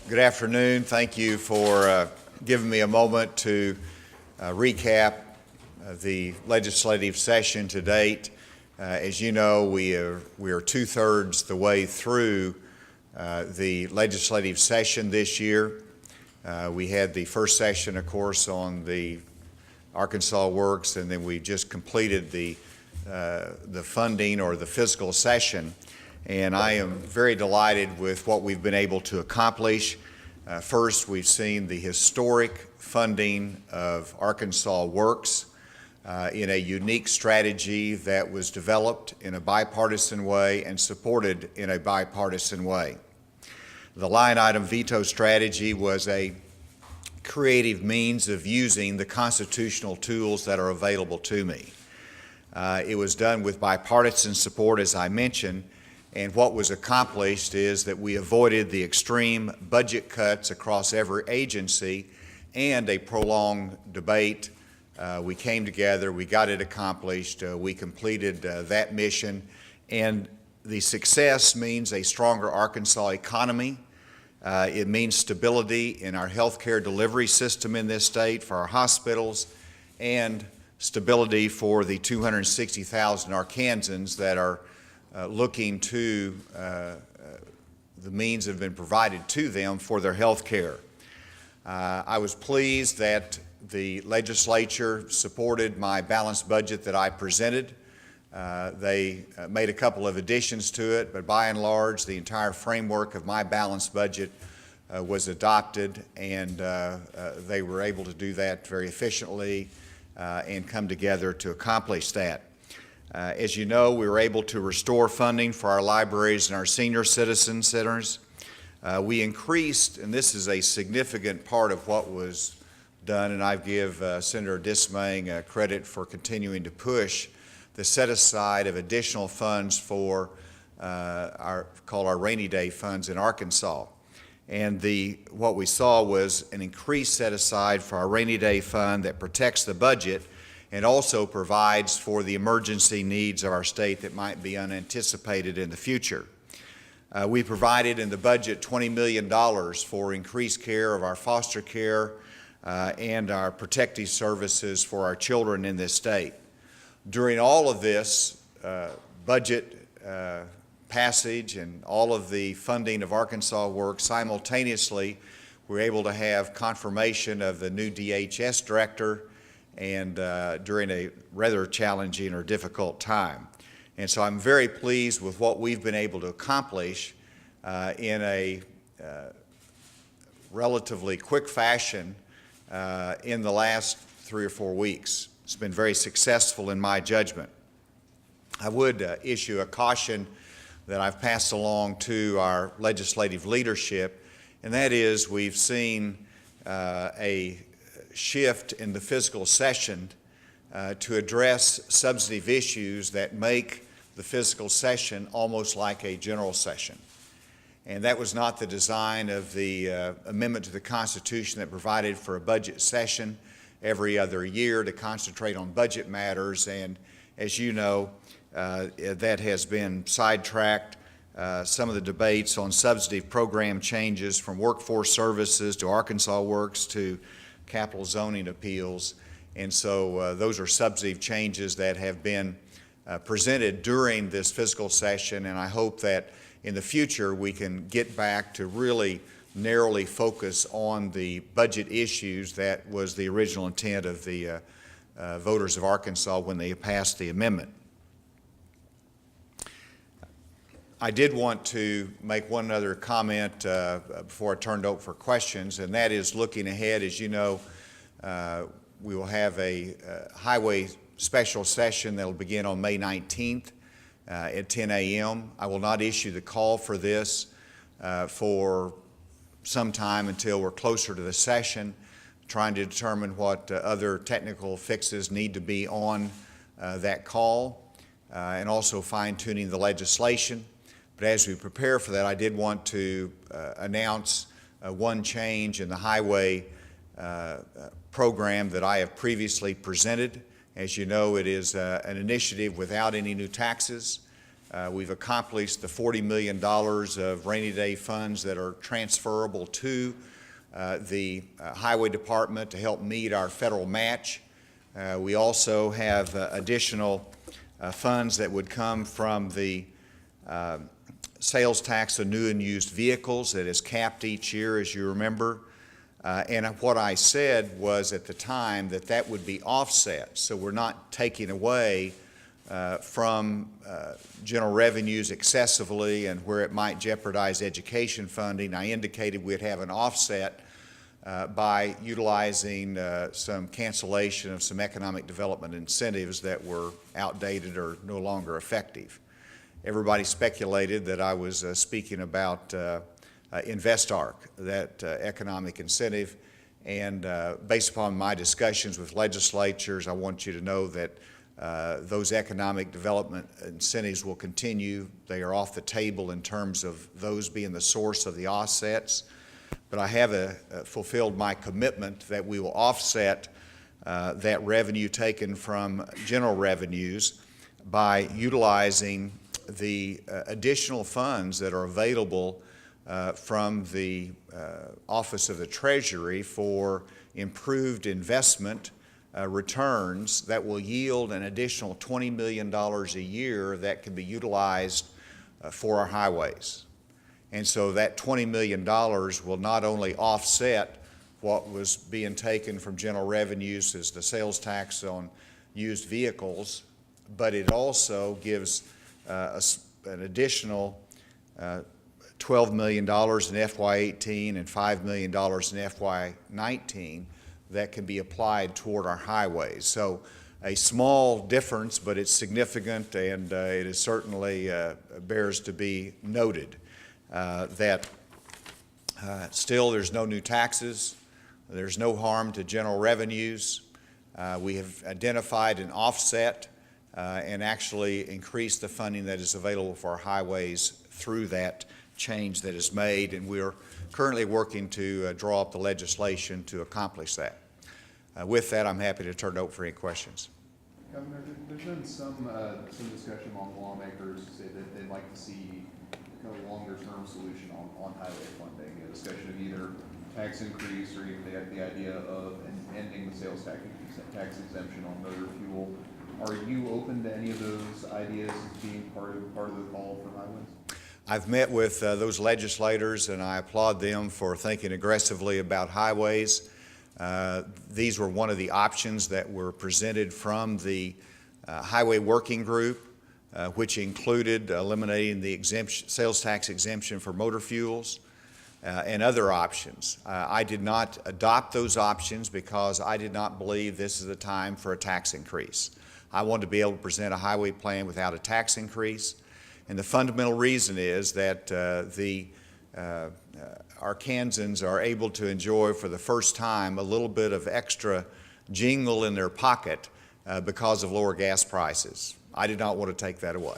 Good afternoon. Thank you for giving me a moment to recap the legislative session to date. As you know, we are 2/3 the way through the legislative session this year. We had the first session, of course, on the Arkansas Works, and then we just completed the funding or the fiscal session. And I am very delighted with what we've been able to accomplish. First, we've seen the historic funding of Arkansas Works in a unique strategy that was developed in a bipartisan way and supported in a bipartisan way. The line item veto strategy was a creative means of using the constitutional tools that are available to me. It was done with bipartisan support, as I mentioned, and what was accomplished is that we avoided the extreme budget cuts across every agency and a prolonged debate. We came together, we got it accomplished, we completed that mission, and the success means a stronger Arkansas economy. It means stability in our healthcare delivery system in this state for our hospitals, and stability for the 260,000 Arkansans that are looking to the means that have been provided to them for their health care. I was pleased that the legislature supported my balanced budget that I presented. They made a couple of additions to it, but by and large, the entire framework of my balanced budget was adopted, and they were able to do that very efficiently and come together to accomplish that. As you know, we were able to restore funding for our libraries and our senior citizen centers. We increased, and this is a significant part of what was done, and I give Senator Dismaying credit for continuing to push the set-aside of additional funds for our rainy day funds in Arkansas. And what we saw was an increased set-aside for our rainy day fund that protects the budget and also provides for the emergency needs of our state that might be unanticipated in the future. We provided in the budget $20 million for increased care of our foster care and our protective services for our children in this state. During all of this budget passage and all of the funding of Arkansas Works, simultaneously we were able to have confirmation of the new DHS director, and during a rather challenging or difficult time. And so I'm very pleased with what we've been able to accomplish in a relatively quick fashion in the last 3 or 4 weeks. It's been very successful in my judgment. I would issue a caution that I've passed along to our legislative leadership, and that is we've seen a shift in the fiscal session to address substantive issues that make the fiscal session almost like a general session. And that was not the design of the amendment to the Constitution that provided for a budget session every other year to concentrate on budget matters. And as you know, that has been sidetracked. Some of the debates on substantive program changes from workforce services to Arkansas Works to capital zoning appeals, and so those are substantive changes that have been presented during this fiscal session, and I hope that in the future we can get back to really narrowly focus on the budget issues that was the original intent of the voters of Arkansas when they passed the amendment. I did want to make one other comment before I turned over for questions, and that is looking ahead. As you know, we will have a highway special session that will begin on May 19th at 10 a.m. I will not issue the call for this for some time until we're closer to the session, trying to determine what other technical fixes need to be on that call, and also fine-tuning the legislation. But as we prepare for that, I did want to announce one change in the highway program that I have previously presented. As you know, it is an initiative without any new taxes. We've accomplished the $40 million of rainy day funds that are transferable to the Highway Department to help meet our federal match. We also have additional funds that would come from the sales tax of new and used vehicles that is capped each year, as you remember. And what I said was at the time that that would be offset, so we're not taking away from general revenues excessively and where it might jeopardize education funding. I indicated we'd have an offset by utilizing some cancellation of some economic development incentives that were outdated or no longer effective. Everybody speculated that I was speaking about InvestArc, that economic incentive, and based upon my discussions with legislatures, I want you to know that those economic development incentives will continue. They are off the table in terms of those being the source of the offsets. But I have fulfilled my commitment that we will offset that revenue taken from general revenues by utilizing the additional funds that are available from the Office of the Treasury for improved investment returns that will yield an additional $20 million a year that can be utilized for our highways. And so that $20 million will not only offset what was being taken from general revenues as the sales tax on used vehicles, but it also gives an additional $12 million in FY18 and $5 million in FY19 that can be applied toward our highways. So a small difference, but it's significant, and it is certainly bears to be noted that still there's no new taxes, there's no harm to general revenues. We have identified an offset and actually increased the funding that is available for our highways through that change that is made, and we're currently working to draw up the legislation to accomplish that. With that, I'm happy to turn it over for any questions. Governor, there's been some discussion among lawmakers to say that they'd like to see a longer-term solution on highway funding, a discussion of either tax increase or even the idea of ending the sales tax exemption on motor fuel. Are you open to any of those ideas as being part of the call for highways? I've met with those legislators, and I applaud them for thinking aggressively about highways. These were one of the options that were presented from the Highway Working Group, which included eliminating the sales tax exemption for motor fuels and other options. I did not adopt those options because I did not believe this is the time for a tax increase. I wanted to be able to present a highway plan without a tax increase. And the fundamental reason is that Arkansans are able to enjoy for the first time a little bit of extra jingle in their pocket because of lower gas prices. I did not want to take that away.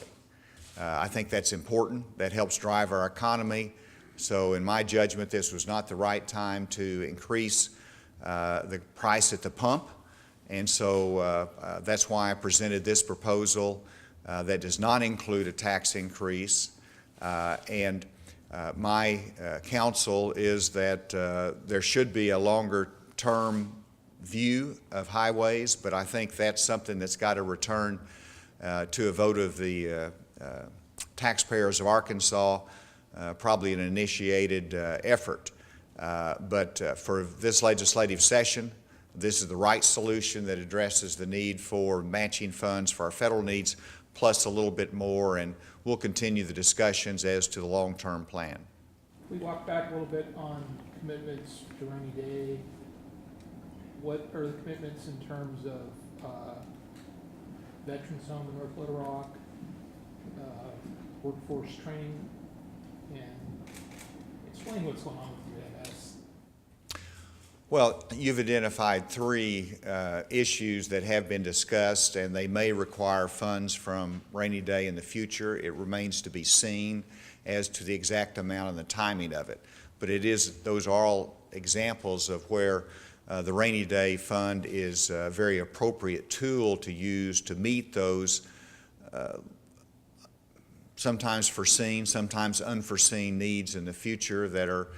I think that's important. That helps drive our economy. So in my judgment, this was not the right time to increase the price at the pump. And so that's why I presented this proposal that does not include a tax increase. My counsel is that there should be a longer-term view of highways, but I think that's something that's got to return to a vote of the taxpayers of Arkansas, probably an initiated effort. But for this legislative session, this is the right solution that addresses the need for matching funds for our federal needs, plus a little bit more, and we'll continue the discussions as to the long-term plan. We walk back a little bit on commitments to rainy day. What are the commitments in terms of Veterans Home in North Little Rock, workforce training, and explain what's going on with UMS? Well, you've identified three issues that have been discussed, and they may require funds from rainy day in the future. It remains to be seen as to the exact amount and the timing of it. But those are all examples of where the rainy day fund is a very appropriate tool to use to meet those sometimes foreseen, sometimes unforeseen needs in the future that are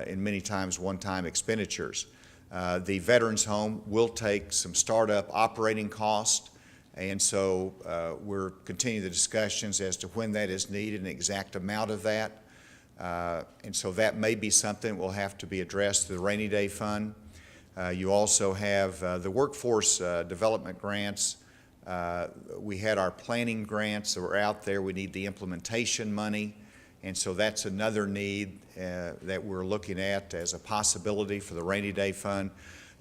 in many times one-time expenditures. The Veterans Home will take some startup operating costs, and so we're continuing the discussions as to when that is needed and the exact amount of that. And so that may be something that will have to be addressed through the rainy day fund. You also have the workforce development grants. We had our planning grants that were out there. We need the implementation money. And so that's another need that we're looking at as a possibility for the rainy day fund.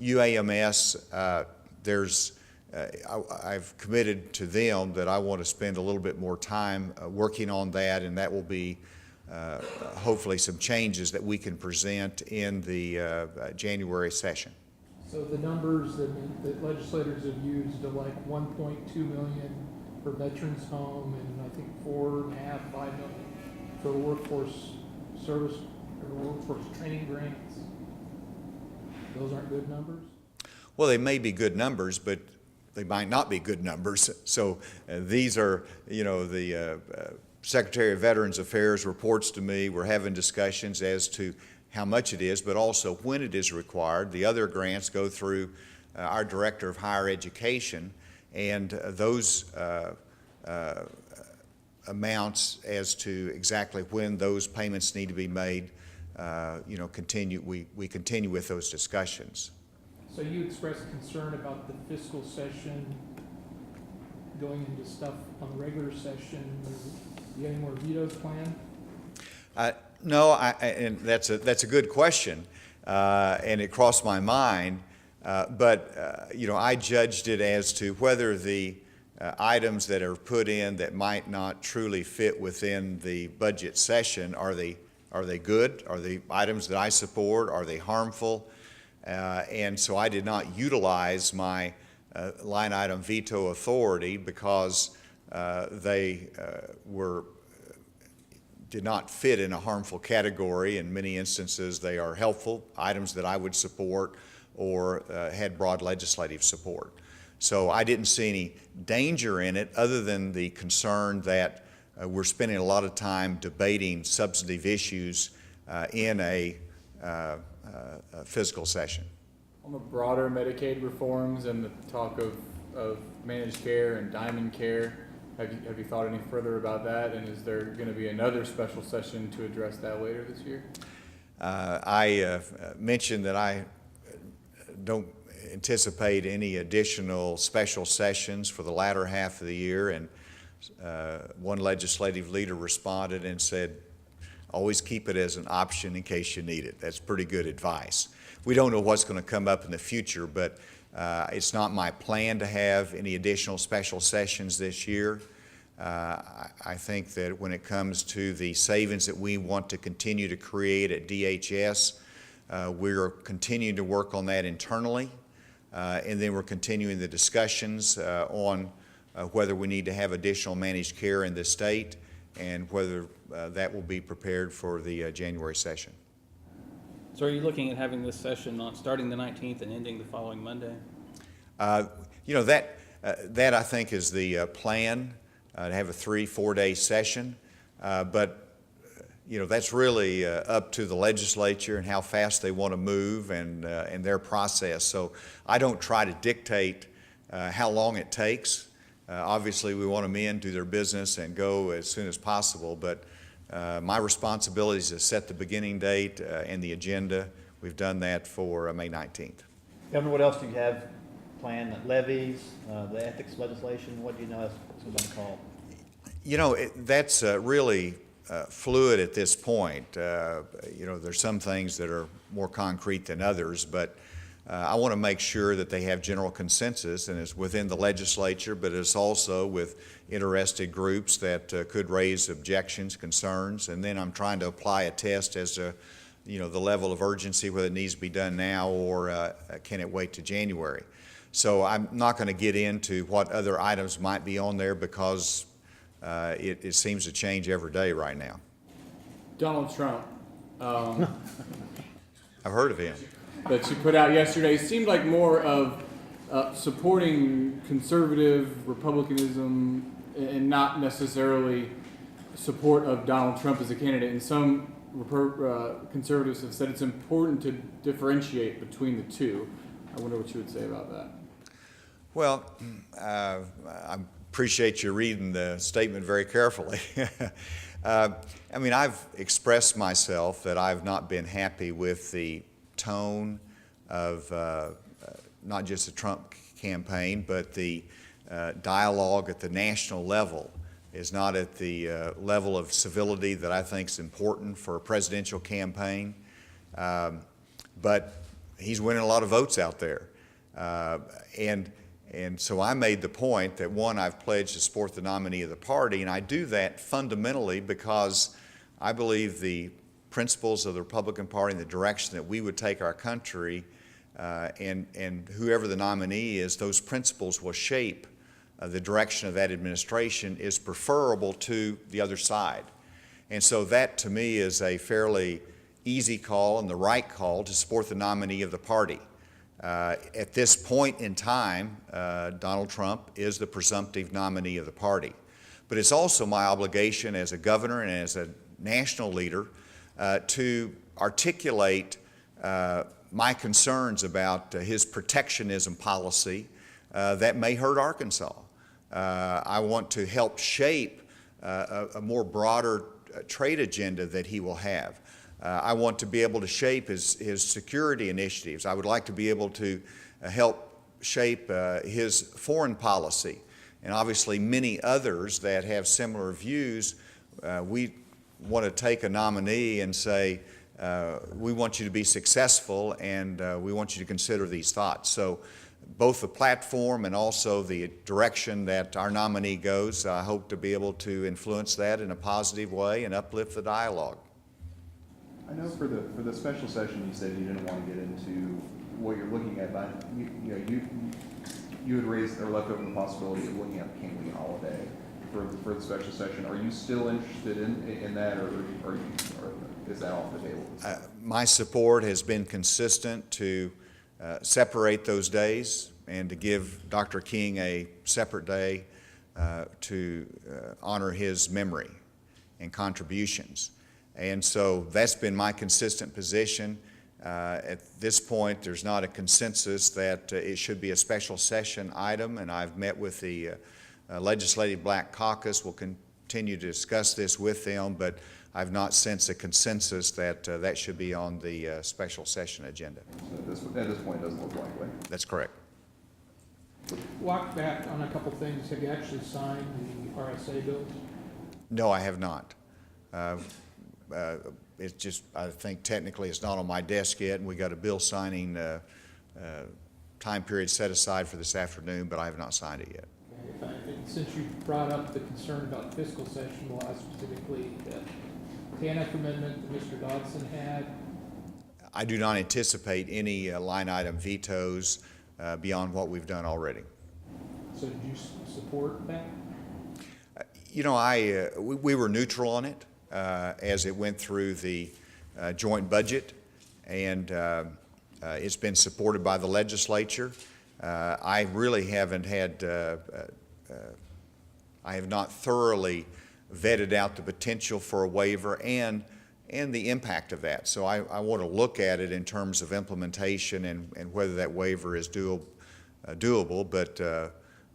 UAMS, I've committed to them that I want to spend a little bit more time working on that, and that will be hopefully some changes that we can present in the January session. So the numbers that legislators have used are like 1.2 million for Veterans Home and I think 4.5, 5 million for workforce service or workforce training grants. Those aren't good numbers? Well, they may be good numbers, but they might not be good numbers. So these are, the Secretary of Veterans Affairs reports to me. We're having discussions as to how much it is, but also when it is required. The other grants go through our Director of Higher Education, and those amounts as to exactly when those payments need to be made, we continue with those discussions. So you expressed concern about the fiscal session going into stuff on the regular session. Do you have any more vetoes planned? No, and that's a good question, and it crossed my mind. But I judged it as to whether the items that are put in that might not truly fit within the budget session, are they good? Are they items that I support? Are they harmful? And so I did not utilize my line item veto authority because they did not fit in a harmful category. In many instances, they are helpful items that I would support or had broad legislative support. So I didn't see any danger in it other than the concern that we're spending a lot of time debating substantive issues in a fiscal session. On the broader Medicaid reforms and the talk of managed care and diamond care, have you thought any further about that? And is there going to be another special session to address that later this year? I mentioned that I don't anticipate any additional special sessions for the latter half of the year, and one legislative leader responded and said, always keep it as an option in case you need it. That's pretty good advice. We don't know what's going to come up in the future, but it's not my plan to have any additional special sessions this year. I think that when it comes to the savings that we want to continue to create at DHS, we're continuing to work on that internally, and then we're continuing the discussions on whether we need to have additional managed care in the state and whether that will be prepared for the January session. So are you looking at having this session starting the 19th and ending the following Monday? That I think is the plan, to have a 3-4 day session, but that's really up to the legislature and how fast they want to move and their process. So I don't try to dictate how long it takes. Obviously we want them in, do their business, and go as soon as possible, but my responsibility is to set the beginning date and the agenda. We've done that for May 19th. Governor, what else do you have planned? Levies, the ethics legislation, what do you know is going to call? That's really fluid at this point. There's some things that are more concrete than others, but I want to make sure that they have general consensus, and it's within the legislature, but it's also with interested groups that could raise objections, concerns, and then I'm trying to apply a test as to the level of urgency, whether it needs to be done now or can it wait to January. So I'm not going to get into what other items might be on there because it seems to change every day right now. Donald Trump, I've heard of him. that you put out yesterday seemed like more of supporting conservative republicanism and not necessarily support of Donald Trump as a candidate, and some conservatives have said it's important to differentiate between the two. I wonder what you would say about that. Well, I appreciate you reading the statement very carefully. I mean, I've expressed myself that I've not been happy with the tone of not just the Trump campaign, but the dialogue at the national level is not at the level of civility that I think is important for a presidential campaign. But he's winning a lot of votes out there. And so I made the point that, one, I've pledged to support the nominee of the party, and I do that fundamentally because I believe the principles of the Republican Party and the direction that we would take our country, and whoever the nominee is, those principles will shape the direction of that administration is preferable to the other side. And so that, to me, is a fairly easy call and the right call to support the nominee of the party. At this point in time, Donald Trump is the presumptive nominee of the party. But it's also my obligation as a governor and as a national leader to articulate my concerns about his protectionism policy that may hurt Arkansas. I want to help shape a more broader trade agenda that he will have. I want to be able to shape his security initiatives. I would like to be able to help shape his foreign policy. And obviously many others that have similar views. We want to take a nominee and say, we want you to be successful, and we want you to consider these thoughts. So both the platform and also the direction that our nominee goes, I hope to be able to influence that in a positive way and uplift the dialogue. I know for the special session, you said you didn't want to get into what you're looking at, but you had raised or left open the possibility of looking at the King Lee holiday for the special session. Are you still interested in that, or is that off the table? My support has been consistent to separate those days and to give Dr. King a separate day to honor his memory and contributions. And so that's been my consistent position. At this point, there's not a consensus that it should be a special session item, and I've met with the Legislative Black Caucus. We'll continue to discuss this with them, but I've not sensed a consensus that that should be on the special session agenda. So at this point, it doesn't look likely. That's correct. Walk back on a couple things. Have you actually signed the RSA bills? No, I have not. It's just, I think technically it's not on my desk yet, and we got a bill signing time period set aside for this afternoon, but I have not signed it yet. And since you brought up the concern about fiscal session law, specifically the TANF amendment that Mr. Dodson had, I do not anticipate any line item vetoes beyond what we've done already. so did you support that? You know, we were neutral on it as it went through the joint budget, and it's been supported by the legislature. I really haven't had, I have not thoroughly vetted out the potential for a waiver and the impact of that. So I want to look at it in terms of implementation and whether that waiver is doable, but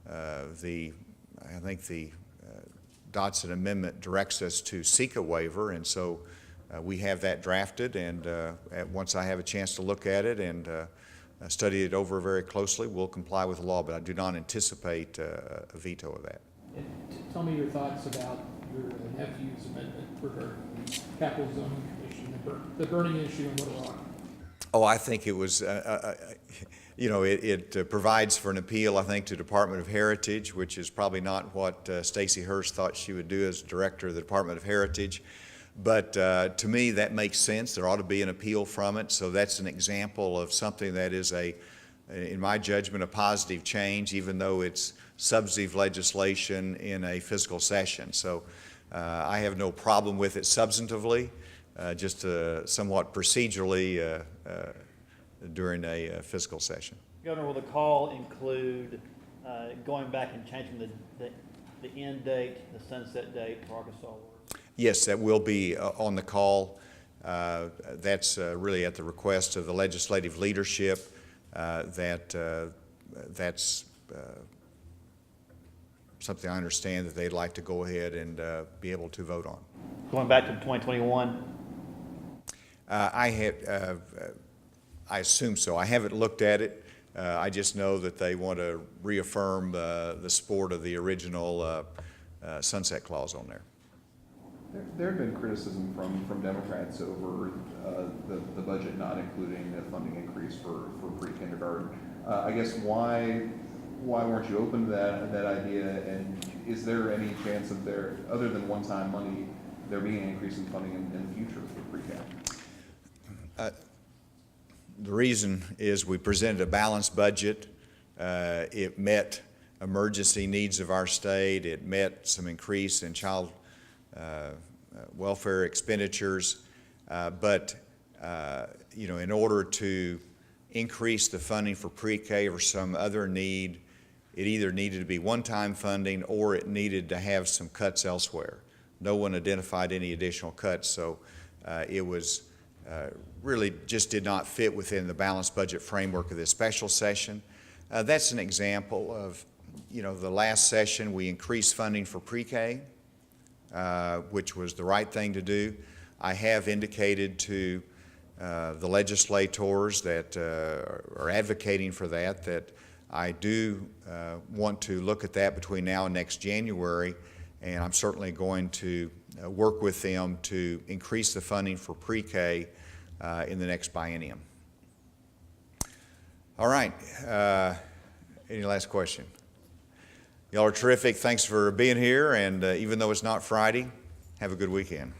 I think the Dodson Amendment directs us to seek a waiver, and so we have that drafted, and once I have a chance to look at it and study it over very closely, we'll comply with the law, but I do not anticipate a veto of that. And tell me your thoughts about your nephew's amendment regarding the capital zoning commission, the burning issue in Little Rock. Oh, I think it was, you know, it provides for an appeal, I think, to Department of Heritage, which is probably not what Stacey Hurst thought she would do as director of the Department of Heritage. But to me, that makes sense. There ought to be an appeal from it. So that's an example of something that is in my judgment, a positive change, even though it's substantive legislation in a fiscal session. So I have no problem with it substantively, just somewhat procedurally during a fiscal session. Governor, will the call include going back and changing the end date, the sunset date for Arkansas awards? Yes, that will be on the call. That's really at the request of the legislative leadership. That's something I understand that they'd like to go ahead and be able to vote on. Going back to 2021, I assume so. I haven't looked at it. I just know that they want to reaffirm the support of the original sunset clause on there. There have been criticism from Democrats over the budget not including a funding increase for pre-kindergarten. I guess why weren't you open to that idea, and is there any chance of there, other than one-time money, there being an increase in funding in the future for pre-K? The reason is we presented a balanced budget. It met emergency needs of our state. It met some increase in child welfare expenditures. But in order to increase the funding for pre-K or some other need, it either needed to be one-time funding or it needed to have some cuts elsewhere. No one identified any additional cuts, so it was really just did not fit within the balanced budget framework of this special session. That's an example of, the last session we increased funding for pre-K, which was the right thing to do. I have indicated to the legislators that are advocating for that I do want to look at that between now and next January, and I'm certainly going to work with them to increase the funding for pre-K in the next biennium. All right. Any last question? Y'all are terrific. Thanks for being here, and even though it's not Friday, have a good weekend.